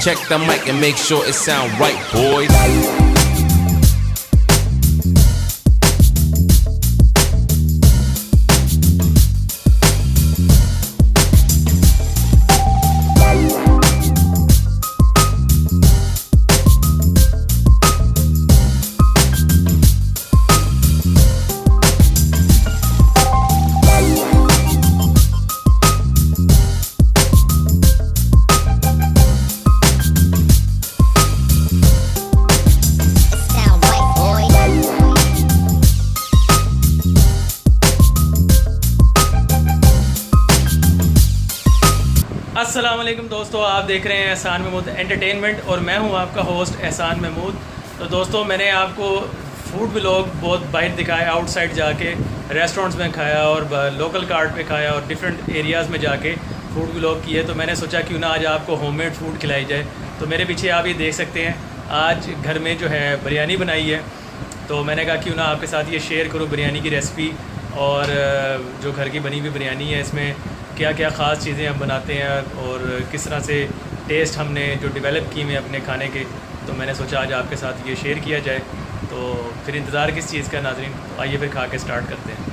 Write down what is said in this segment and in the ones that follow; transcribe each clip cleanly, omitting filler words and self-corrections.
Check the mic and make sure it sound right, boys. अस्सलाम वालेकुम दोस्तों, आप देख रहे हैं एहसान महमूद एंटरटेनमेंट और मैं हूं आपका होस्ट एहसान महमूद। तो दोस्तों, मैंने आपको फूड व्लॉग बहुत बाहर दिखाया, आउटसाइड जाके रेस्टोरेंट्स में खाया और लोकल कार्ट पे खाया और डिफरेंट एरियाज़ में जाके फूड व्लॉग किए। तो मैंने सोचा क्यों ना आज आपको होममेड फूड खिलाई जाए। तो मेरे पीछे आप ये देख सकते हैं, आज घर में जो है बिरयानी बनाई है। तो मैंने कहा क्यों ना आपके साथ ये शेयर करूँ बिरयानी की रेसिपी और जो घर की बनी हुई बिरयानी है, इसमें क्या क्या ख़ास चीज़ें हम बनाते हैं और किस तरह से टेस्ट हमने जो डेवलप किए हैं अपने खाने के। तो मैंने सोचा आज आपके साथ ये शेयर किया जाए। तो फिर इंतज़ार किस चीज़ का नाज़रीन, तो आइए फिर खा के स्टार्ट करते हैं।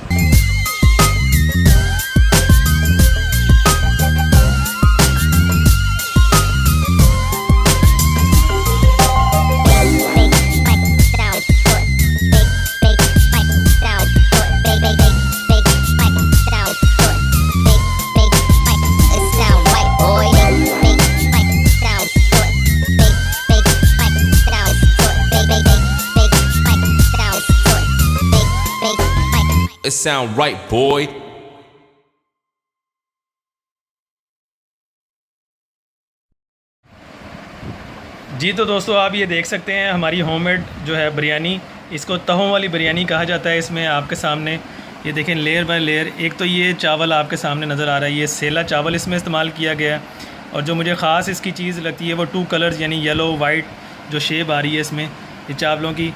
It sound right, boy. जी तो दोस्तों, आप ये देख सकते हैं हमारी होममेड जो है बिरयानी, इसको तहों वाली बिरयानी कहा जाता है। इसमें आपके सामने ये देखें लेयर बाय लेयर। एक तो ये चावल आपके सामने नज़र आ रहा है, ये सेला चावल इसमें इस्तेमाल किया गया है। और जो मुझे ख़ास इसकी चीज़ लगती है वो 2 कलर्स यानी येलो वाइट जो शेप आ रही है इसमें ये चावलों की।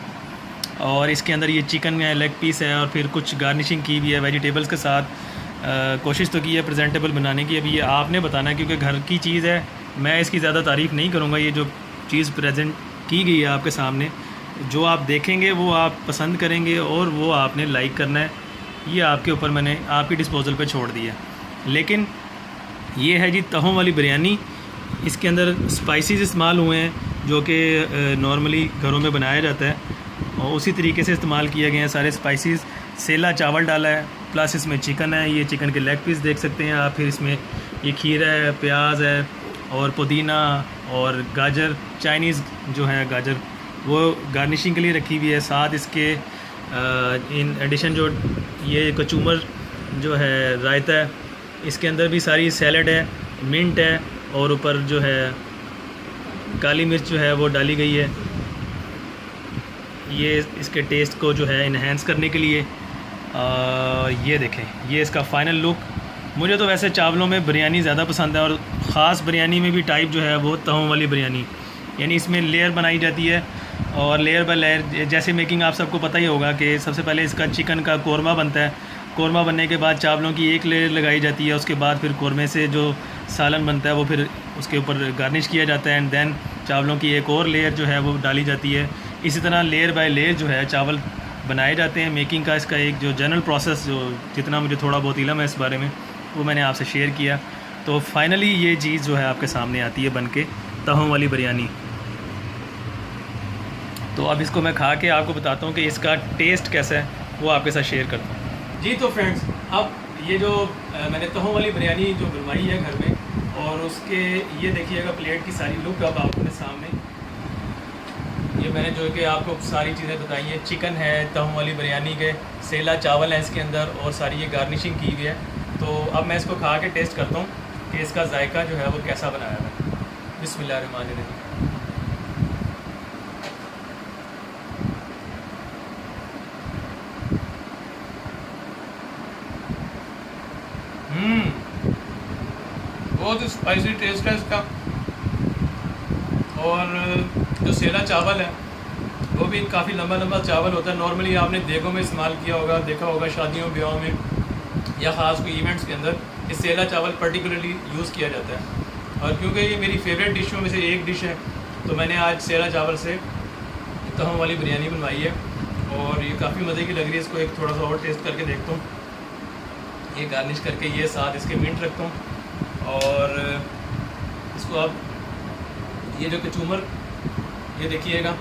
और इसके अंदर ये चिकन है, लेग पीस है और फिर कुछ गार्निशिंग की भी है वेजिटेबल्स के साथ। कोशिश तो की है प्रेजेंटेबल बनाने की। अभी ये आपने बताना है क्योंकि घर की चीज़ है, मैं इसकी ज़्यादा तारीफ़ नहीं करूँगा। ये जो चीज़ प्रेजेंट की गई है आपके सामने, जो आप देखेंगे वो आप पसंद करेंगे और वो आपने लाइक करना है। ये आपके ऊपर मैंने आपकी डिस्पोजल पे छोड़ दिया। लेकिन ये है जी तहों वाली बिरयानी। इसके अंदर स्पाइसेस इस्तेमाल हुए हैं जो कि नॉर्मली घरों में बनाया जाता है और उसी तरीके से इस्तेमाल किए गए हैं सारे स्पाइसेस। सेला चावल डाला है, प्लस इसमें चिकन है, ये चिकन के लेग पीस देख सकते हैं आप। फिर इसमें ये खीरा है, प्याज है और पुदीना और गाजर, चाइनीज़ जो है गाजर, वो गार्निशिंग के लिए रखी हुई है। साथ इसके इन एडिशन जो ये कचूमर जो है रायता है, इसके अंदर भी सारी सैलड है, मिंट है और ऊपर जो है काली मिर्च जो है वो डाली गई है, ये इसके टेस्ट को जो है इन्हेंस करने के लिए। ये देखें, ये इसका फ़ाइनल लुक। मुझे तो वैसे चावलों में बिरयानी ज़्यादा पसंद है और ख़ास बिरयानी में भी टाइप जो है वो तहों वाली बिरयानी, यानी इसमें लेयर बनाई जाती है और लेयर बाय लेयर। जैसे मेकिंग आप सबको पता ही होगा कि सबसे पहले इसका चिकन का कोरमा बनता है। कोरमा बनने के बाद चावलों की एक लेयर लगाई जाती है, उसके बाद फिर कोरमे से जो सालन बनता है वो फिर उसके ऊपर गार्निश किया जाता है एंड देन चावलों की एक और लेयर जो है वो डाली जाती है। इसी तरह लेयर बाय लेयर जो है चावल बनाए जाते हैं। मेकिंग का इसका एक जो जनरल प्रोसेस, जो जितना मुझे थोड़ा बहुत इल्म है इस बारे में, वो मैंने आपसे शेयर किया। तो फाइनली ये चीज़ जो है आपके सामने आती है बन के, तहों वाली बिरयानी। तो अब इसको मैं खा के आपको बताता हूँ कि इसका टेस्ट कैसा है, वो आपके साथ शेयर करता हूँ। जी तो फ्रेंड्स, अब ये जो मैंने तहों वाली बिरयानी जो बनवाई है घर में, और उसके ये देखिएगा प्लेट की सारी लुक अब आपके सामने। ये मैंने जो कि आपको सारी चीज़ें बताई हैं। चिकन है तहों वाली बिरयानी के, सेला चावल है इसके अंदर और सारी ये गार्निशिंग की हुई है। तो अब मैं इसको खा के टेस्ट करता हूँ कि इसका जायका जो है वो कैसा बनाया है। बिस्मिल्लाहिर्रहमानिर्रहीम। बहुत स्पाइसी टेस्ट है इसका। और जो सेला चावल है वो भी काफ़ी लंबा लंबा चावल होता है। नॉर्मली आपने देगों में इस्तेमाल किया होगा, देखा होगा शादियों ब्याहों में या ख़ास कोई इवेंट्स के अंदर इस सेला चावल पर्टिकुलरली यूज़ किया जाता है। और क्योंकि ये मेरी फेवरेट डिशों में से एक डिश है तो मैंने आज सेहरा चावल से तहों वाली बिरयानी बनवाई है और ये काफ़ी मज़े की लग रही है। इसको एक थोड़ा सा और टेस्ट करके देखता हूँ। ये गार्निश करके ये साथ इसके मिंट रखता हूँ और इसको अब ये जो कचूमर, ये देखिएगा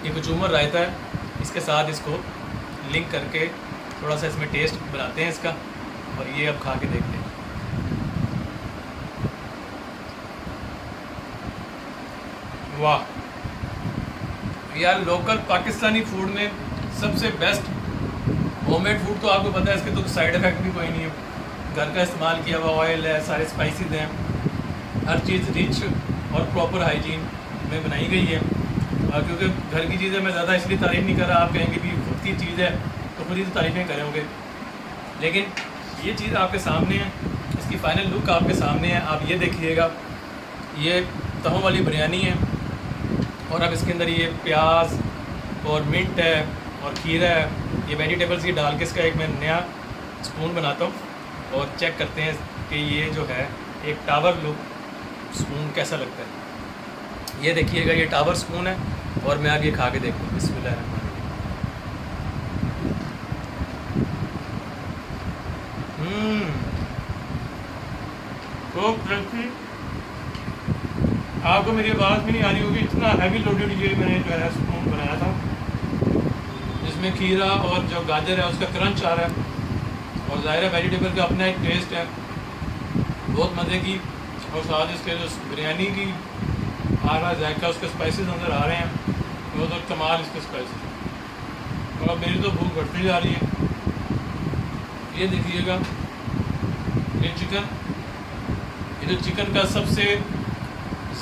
ये कचूमर रायता है, इसके साथ इसको लिंक करके थोड़ा सा इसमें टेस्ट बनाते हैं इसका और ये अब खा के देखते हैं। वाह यार, लोकल पाकिस्तानी फूड में सबसे बेस्ट होममेड फूड तो आपको पता है, इसके तो साइड इफ़ेक्ट भी कोई नहीं है। घर का इस्तेमाल किया हुआ ऑयल है, सारे स्पाइसेस हैं, हर चीज़ रिच और प्रॉपर हाइजीन में बनाई गई है। और क्योंकि घर की चीज़ें मैं ज़्यादा इसलिए तारीफ़ नहीं कर रहा, आप कहेंगे भी खुद की चीज़ है तो खुद ही तो तारीफ़ें करेंगे, लेकिन ये चीज़ आपके सामने है, इसकी फ़ाइनल लुक आपके सामने है। आप ये देखिएगा, ये तहों वाली बिरयानी है और अब इसके अंदर ये प्याज और मिंट है और खीरा है, ये वेजिटेबल्स ये डाल के इसका एक मैं नया स्पून बनाता हूँ और चेक करते हैं कि ये जो है एक टावर लुक स्पून कैसा लगता है। ये देखिएगा, ये टावर स्पून है और मैं अब ये खा के देखता हूँ। बिस्मिल्लाह। तो क्रंची, आपको मेरी आवाज़ भी नहीं आ रही होगी, इतना हैवी लोडेड ये मैंने जो है स्पून बनाया था, जिसमें खीरा और जो गाजर है उसका क्रंच आ रहा है और ज़ाहिर है वेजिटेबल का अपना एक टेस्ट है, बहुत मज़े की। और साथ इसके जो बिरयानी की आ रहा जायका, उसके स्पाइसेस नज़र आ रहे हैं, वो तो कमाल इसके स्पाइसेस। और अब मेरी तो भूख बढ़ती जा रही है। ये देखिएगा, ये चिकन, ये जो चिकन का सबसे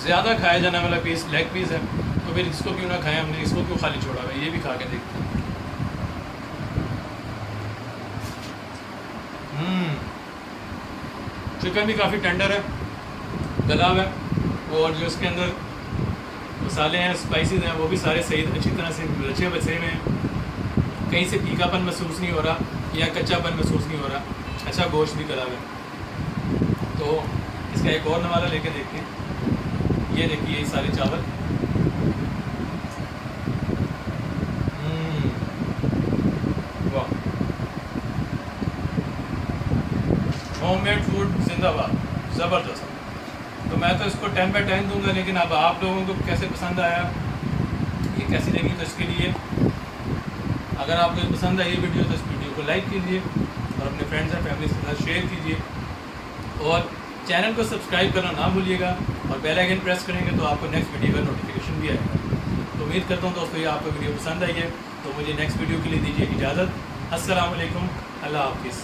ज़्यादा खाया जाने वाला पीस लेग पीस है, तो फिर इसको क्यों ना खाएं, हमने इसको क्यों खाली छोड़ा हुआ है। ये भी खा के देखते हैं। चिकन भी काफ़ी टेंडर है, गला हुआ है, और जो इसके अंदर मसाले हैं, स्पाइसेस हैं, वो भी सारे सही अच्छी तरह से रचे बचे में हैं। कहीं से फीकापन महसूस नहीं हो रहा या कच्चापन महसूस नहीं हो रहा, अच्छा गोश्त भी गला हुआ है। तो इसका एक और नवाला लेके देखते हैं। ये देखिए, ये सारे चावल, वाह, होममेड फूड जिंदाबाद, ज़बरदस्त। तो मैं तो इसको 10/10 दूंगा, लेकिन अब आप लोगों को कैसे पसंद आया, ये कैसी लगी, तो इसके लिए अगर आपको पसंद आई ये वीडियो तो इस वीडियो को लाइक कीजिए और अपने फ्रेंड्स एंड फैमिली के साथ शेयर कीजिए और चैनल को सब्सक्राइब करना ना भूलिएगा और बेल आइकन प्रेस करेंगे तो आपको नेक्स्ट वीडियो का नोटिफिकेशन भी आएगा। तो उम्मीद करता हूँ दोस्तों ये आपको वीडियो पसंद आई है। तो मुझे नेक्स्ट वीडियो के लिए दीजिए इजाज़त। अस्सलाम वालेकुम, अल्लाह हाफिज़।